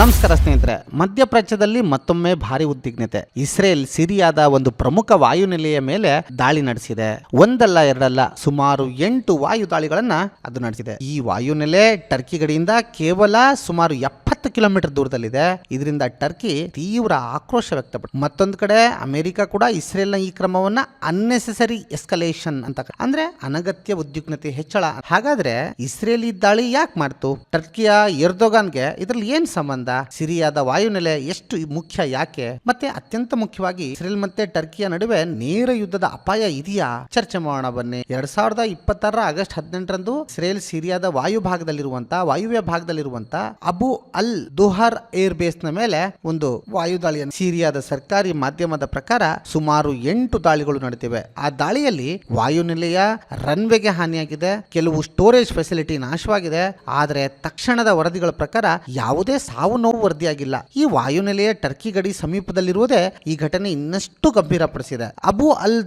ನಮಸ್ಕಾರ ಸ್ನೇಹಿತರೆ, ಮಧ್ಯಪ್ರಾಚ್ಯದಲ್ಲಿ ಮತ್ತೊಮ್ಮೆ ಭಾರಿ ಉದ್ವಿಗ್ನತೆ. ಇಸ್ರೇಲ್ ಸಿರಿಯಾದ ಒಂದು ಪ್ರಮುಖ ವಾಯುನೆಲೆಯ ಮೇಲೆ ದಾಳಿ ನಡೆಸಿದೆ. ಒಂದಲ್ಲ ಎರಡಲ್ಲ, ಸುಮಾರು 8 ವಾಯು ದಾಳಿಗಳನ್ನ ಅದು ನಡೆಸಿದೆ. ಈ ವಾಯುನೆಲೆ ಟರ್ಕಿ ಗಡಿಯಿಂದ ಕೇವಲ ಸುಮಾರು 70 ಕಿಲೋಮೀಟರ್ ದೂರದಲ್ಲಿದೆ. ಇದರಿಂದ ಟರ್ಕಿ ತೀವ್ರ ಆಕ್ರೋಶ ವ್ಯಕ್ತಪಡಿಸಿದೆ. ಮತ್ತೊಂದು ಕಡೆ ಅಮೆರಿಕ ಕೂಡ ಇಸ್ರೇಲ್ನ ಈ ಕ್ರಮವನ್ನ ಅನ್ನೆಸೆಸರಿ ಎಸ್ಕಲೇಷನ್ ಅಂತ, ಅಂದ್ರೆ ಅನಗತ್ಯ ಉದ್ವಿಗ್ನತೆ ಹೆಚ್ಚಳ. ಹಾಗಾದ್ರೆ ಇಸ್ರೇಲಿ ದಾಳಿ ಯಾಕೆ ಮಾಡ್ತು? ಟರ್ಕಿಯ ಎರ್ದೋಗಾನ್ಗೆ ಇದರಲ್ಲಿ ಏನ್ ಸಂಬಂಧ? ಸಿರಿಯಾದ ವಾಯುನೆಲೆ ಎಷ್ಟು ಮುಖ್ಯ, ಯಾಕೆ? ಮತ್ತೆ ಅತ್ಯಂತ ಮುಖ್ಯವಾಗಿ ಇಸ್ರೇಲ್ ಮತ್ತೆ ಟರ್ಕಿಯ ನಡುವೆ ನೇರ ಯುದ್ಧದ ಅಪಾಯ ಇದೆಯಾ? ಚರ್ಚೆ ಮಾಡೋಣ ಬನ್ನಿ. 2026 ಆಗಸ್ಟ್ 18ರಂದು ಇಸ್ರೇಲ್ ಸಿರಿಯಾದ ವಾಯುವ್ಯ ಭಾಗದಲ್ಲಿರುವಂತ ಅಬು ಅಲ್ ದುಹರ್ ಏರ್ ಬೇಸ್ ನ ಮೇಲೆ ಒಂದು ವಾಯುದಾಳಿಯನ್ನು ಸಿರಿಯಾದ ಸರ್ಕಾರಿ ಮಾಧ್ಯಮದ ಪ್ರಕಾರ ಸುಮಾರು 8 ದಾಳಿಗಳು ನಡೆದಿವೆ. ಆ ದಾಳಿಯಲ್ಲಿ ವಾಯುನೆಲೆಯ ರನ್ವೇಗೆ ಹಾನಿಯಾಗಿದೆ, ಕೆಲವು ಸ್ಟೋರೇಜ್ ಫೆಸಿಲಿಟಿ ನಾಶವಾಗಿದೆ. ಆದರೆ ತಕ್ಷಣದ ವರದಿಗಳ ಪ್ರಕಾರ ಯಾವುದೇ ಸಾವು ನೋವು ವರದಿಯಾಗಿಲ್ಲ. ಈ ವಾಯುನೆಲೆಯ ಟರ್ಕಿ ಗಡಿ ಸಮೀಪದಲ್ಲಿರುವುದೇ ಈ ಘಟನೆ ಇನ್ನಷ್ಟು ಗಂಭೀರಪಡಿಸಿದೆ. ಅಬು ಅಲ್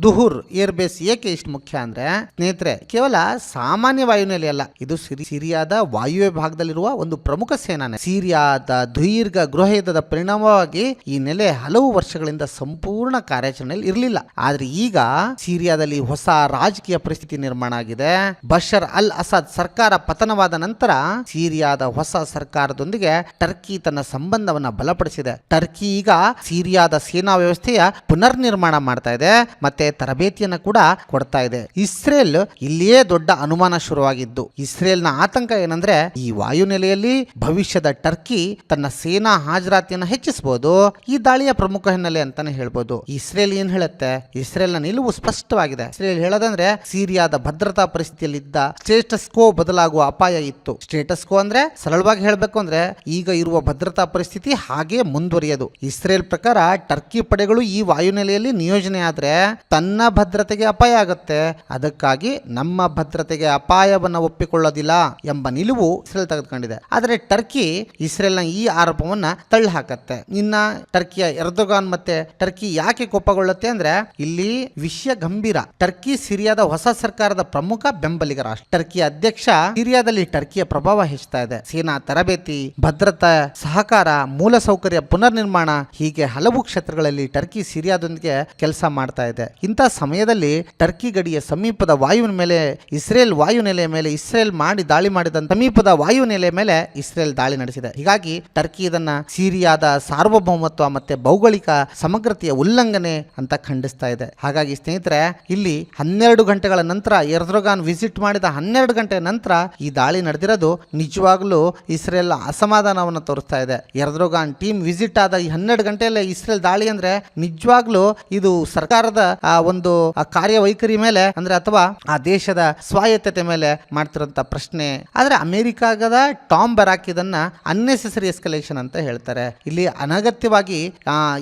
ದುಹುರ್ ಏರ್ ಬೇಸ್ ಏಕೆ ಇಷ್ಟು ಮುಖ್ಯ ಅಂದ್ರೆ ಸ್ನೇಹಿತರೆ, ಕೇವಲ ಸಾಮಾನ್ಯ ವಾಯುನೆಲೆ ಅಲ್ಲ, ಇದು ಸಿರಿಯಾದ ವಾಯುವ್ಯ ಭಾಗದಲ್ಲಿರುವ ಒಂದು ಪ್ರಮುಖ ಸೇನಾನೆ. ಸಿರಿಯಾದ ದೀರ್ಘ ಗೃಹ ಯುದ್ಧದ ಪರಿಣಾಮವಾಗಿ ಈ ನೆಲೆ ಹಲವು ವರ್ಷಗಳಿಂದ ಸಂಪೂರ್ಣ ಕಾರ್ಯಾಚರಣೆಯಲ್ಲಿ ಇರಲಿಲ್ಲ. ಆದ್ರೆ ಈಗ ಸಿರಿಯಾದಲ್ಲಿ ಹೊಸ ರಾಜಕೀಯ ಪರಿಸ್ಥಿತಿ ನಿರ್ಮಾಣ ಆಗಿದೆ. ಬಶರ್ ಅಲ್ ಅಸದ್ ಸರ್ಕಾರ ಪತನವಾದ ನಂತರ ಸಿರಿಯಾದ ಹೊಸ ಸರ್ಕಾರದೊಂದಿಗೆ ಟರ್ಕಿ ತನ್ನ ಸಂಬಂಧವನ್ನ ಬಲಪಡಿಸಿದೆ. ಟರ್ಕಿ ಈಗ ಸಿರಿಯಾದ ಸೇನಾ ವ್ಯವಸ್ಥೆಯ ಪುನರ್ ನಿರ್ಮಾಣ ಮಾಡ್ತಾ ಇದೆ, ಮತ್ತೆ ತರಬೇತಿಯನ್ನ ಕೂಡ ಕೊಡ್ತಾ ಇದೆ. ಇಸ್ರೇಲ್ ಇಲ್ಲಿಯೇ ದೊಡ್ಡ ಅನುಮಾನ ಶುರುವಾಗಿದ್ದು, ಇಸ್ರೇಲ್ನ ಆತಂಕ ಏನಂದ್ರೆ ಈ ವಾಯುನೆಲೆಯಲ್ಲಿ ಭವಿಷ್ಯದ ಟರ್ಕಿ ತನ್ನ ಸೇನಾ ಹಾಜರಾತಿಯನ್ನು ಹೆಚ್ಚಿಸಬಹುದು. ಈ ದಾಳಿಯ ಪ್ರಮುಖ ಹಿನ್ನೆಲೆ ಅಂತಾನೆ ಹೇಳ್ಬೋದು. ಇಸ್ರೇಲ್ ಏನ್ ಹೇಳುತ್ತೆ? ಇಸ್ರೇಲ್ನ ನಿಲುವು ಸ್ಪಷ್ಟವಾಗಿದೆ. ಇಸ್ರೇಲ್ ಹೇಳೋದಂದ್ರೆ ಸಿರಿಯಾದ ಭದ್ರತಾ ಪರಿಸ್ಥಿತಿಯಲ್ಲಿದ್ದ ಸ್ಟೇಟಸ್ ಕೋ ಬದಲಾಗುವ ಅಪಾಯ ಇತ್ತು. ಸ್ಟೇಟಸ್ ಕೋ ಅಂದ್ರೆ ಸರಳವಾಗಿ ಹೇಳಬೇಕು ಅಂದ್ರೆ ಈಗ ಇರುವ ಭದ್ರತಾ ಪರಿಸ್ಥಿತಿ ಹಾಗೆ ಮುಂದುವರಿಯೋದು. ಇಸ್ರೇಲ್ ಪ್ರಕಾರ ಟರ್ಕಿ ಪಡೆಗಳು ಈ ವಾಯುನೆಲೆಯಲ್ಲಿ ನಿಯೋಜನೆ ಆದ್ರೆ ತನ್ನ ಭದ್ರತೆಗೆ ಅಪಾಯ ಆಗುತ್ತೆ, ಅದಕ್ಕಾಗಿ ನಮ್ಮ ಭದ್ರತೆಗೆ ಅಪಾಯವನ್ನು ಒಪ್ಪಿಕೊಳ್ಳೋದಿಲ್ಲ ಎಂಬ ನಿಲುವು ಇಸ್ರೇಲ್ ತೆಗೆದುಕೊಂಡಿದೆ. ಆದರೆ ಟರ್ಕಿ ಇಸ್ರೇಲ್ನ ಈ ಆರೋಪವನ್ನ ತಳ್ಳಿ ಹಾಕತ್ತೆ. ಇನ್ನ ಟರ್ಕಿಯ ಎರ್ದೋಗಾನ್ ಮತ್ತೆ ಟರ್ಕಿ ಯಾಕೆ ಕೋಪಗೊಳ್ಳುತ್ತೆ ಅಂದ್ರೆ ಇಲ್ಲಿ ವಿಷಯ ಗಂಭೀರ. ಟರ್ಕಿ ಸಿರಿಯಾದ ಹೊಸ ಸರ್ಕಾರದ ಪ್ರಮುಖ ಬೆಂಬಲಿಗ ರಾಷ್ಟ್ರ. ಟರ್ಕಿಯ ಅಧ್ಯಕ್ಷ ಸಿರಿಯಾದಲ್ಲಿ ಟರ್ಕಿಯ ಪ್ರಭಾವ ಹೆಚ್ಚುತ್ತಾ ಇದೆ. ಸೇನಾ ತರಬೇತಿ, ಭದ್ರತಾ ಸಹಕಾರ, ಮೂಲಸೌಕರ್ಯ ಪುನರ್ ನಿರ್ಮಾಣ, ಹೀಗೆ ಹಲವು ಕ್ಷೇತ್ರಗಳಲ್ಲಿ ಟರ್ಕಿ ಸಿರಿಯಾದೊಂದಿಗೆ ಕೆಲಸ ಮಾಡ್ತಾ ಇದೆ. ಇಂಥ ಸಮಯದಲ್ಲಿ ಟರ್ಕಿ ಗಡಿಯ ಸಮೀಪದ ವಾಯುನೆಲೆಯ ಮೇಲೆ ಇಸ್ರೇಲ್ ದಾಳಿ ಮಾಡಿದ ಸಮೀಪದ ವಾಯುನೆಲೆಯ ಮೇಲೆ ಇಸ್ರೇಲ್ ದಾಳಿ ನಡೆಸಿದೆ. ಹೀಗಾಗಿ ಟರ್ಕಿ ಇದನ್ನ ಸಿರಿಯಾದ ಸಾರ್ವಭೌಮತ್ವ ಮತ್ತೆ ಭೌಗೋಳಿಕ ಸಮಗ್ರತೆಯ ಉಲ್ಲಂಘನೆ ಅಂತ ಖಂಡಿಸ್ತಾ ಇದೆ. ಹಾಗಾಗಿ ಸ್ನೇಹಿತರೆ, ಇಲ್ಲಿ 12 ಗಂಟೆಗಳ ನಂತರ ಎರ್ದೋಗಾನ್ ವಿಸಿಟ್ ಮಾಡಿದ 12 ಗಂಟೆ ನಂತರ ಈ ದಾಳಿ ನಡೆದಿರೋದು ನಿಜವಾಗ್ಲೂ ಇಸ್ರೇಲ್ ಅಸಮಾಧಾನವನ್ನು ತೋರಿಸ್ತಾ ಇದೆ. ಎರ್ದೋಗಾನ್ ಟೀಮ್ ವಿಸಿಟ್ ಆದ ಈ 12 ಗಂಟೆಯಲ್ಲೇ ಇಸ್ರೇಲ್ ದಾಳಿ ಅಂದ್ರೆ ನಿಜವಾಗ್ಲೂ ಇದು ಸರ್ಕಾರದ ಒಂದು ಕಾರ್ಯವೈಖರಿ ಮೇಲೆ ಅಂದ್ರೆ ಅಥವಾ ಆ ದೇಶದ ಸ್ವಾಯತ್ತತೆ ಮೇಲೆ ಮಾಡ್ತಿರೋಂತ ಪ್ರಶ್ನೆ. ಆದ್ರೆ ಅಮೆರಿಕಾದ ಟಾಮ್ ಬರಾಕ್ ಇದನ್ನ ಅನ್ನೆಸೆಸರಿ ಎಸ್ಕಲೇಷನ್ ಅಂತ ಹೇಳ್ತಾರೆ. ಇಲ್ಲಿ ಅನಗತ್ಯವಾಗಿ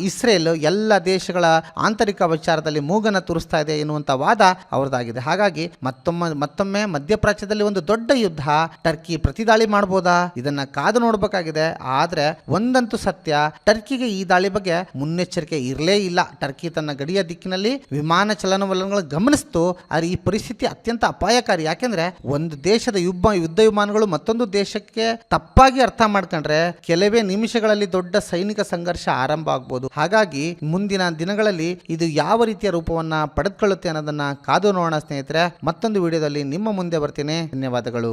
ಇಸ್ರೇಲ್ ಎಲ್ಲ ದೇಶಗಳ ಆಂತರಿಕ ವಿಚಾರದಲ್ಲಿ ಮೂಗನ ತೋರಿಸ್ತಾ ಇದೆ ಎನ್ನುವಂತ ವಾದ ಅವರದಾಗಿದೆ. ಹಾಗಾಗಿ ಮತ್ತೊಮ್ಮೆ ಮಧ್ಯಪ್ರಾಚ್ಯದಲ್ಲಿ ಒಂದು ದೊಡ್ಡ ಯುದ್ಧ, ಟರ್ಕಿ ಪ್ರತಿದಾಳಿ ಮಾಡಬಹುದಾ? ಇದನ್ನ ಕಾದು ನೋಡಬೇಕಾಗಿದೆ. ಆದ್ರೆ ಒಂದಂತೂ ಸತ್ಯ, ಟರ್ಕಿಗೆ ಈ ದಾಳಿ ಬಗ್ಗೆ ಮುನ್ನೆಚ್ಚರಿಕೆ ಇರಲೇ ಇಲ್ಲ. ಟರ್ಕಿ ತನ್ನ ಗಡಿಯ ದಿಕ್ಕಿನಲ್ಲಿ ವಿಮಾನ ಚಲನವಲನಗಳು ಗಮನಿಸ್ತು. ಆದರೆ ಈ ಪರಿಸ್ಥಿತಿ ಅತ್ಯಂತ ಅಪಾಯಕಾರಿ. ಯಾಕೆಂದ್ರೆ ಒಂದು ದೇಶದ ಯುದ್ಧ ವಿಮಾನಗಳು ಮತ್ತೊಂದು ದೇಶಕ್ಕೆ ತಪ್ಪಾಗಿ ಅರ್ಥ ಮಾಡ್ಕೊಂಡ್ರೆ ಕೆಲವೇ ನಿಮಿಷಗಳಲ್ಲಿ ದೊಡ್ಡ ಸೈನಿಕ ಸಂಘರ್ಷ ಆರಂಭ ಆಗ್ಬೋದು. ಹಾಗಾಗಿ ಮುಂದಿನ ದಿನಗಳಲ್ಲಿ ಇದು ಯಾವ ರೀತಿಯ ರೂಪವನ್ನ ಪಡೆದುಕೊಳ್ಳುತ್ತೆ ಅನ್ನೋದನ್ನ ಕಾದು ನೋಡೋಣ ಸ್ನೇಹಿತರೆ. ಮತ್ತೊಂದು ವಿಡಿಯೋದಲ್ಲಿ ನಿಮ್ಮ ಮುಂದೆ ಬರ್ತೀನಿ. ಧನ್ಯವಾದಗಳು.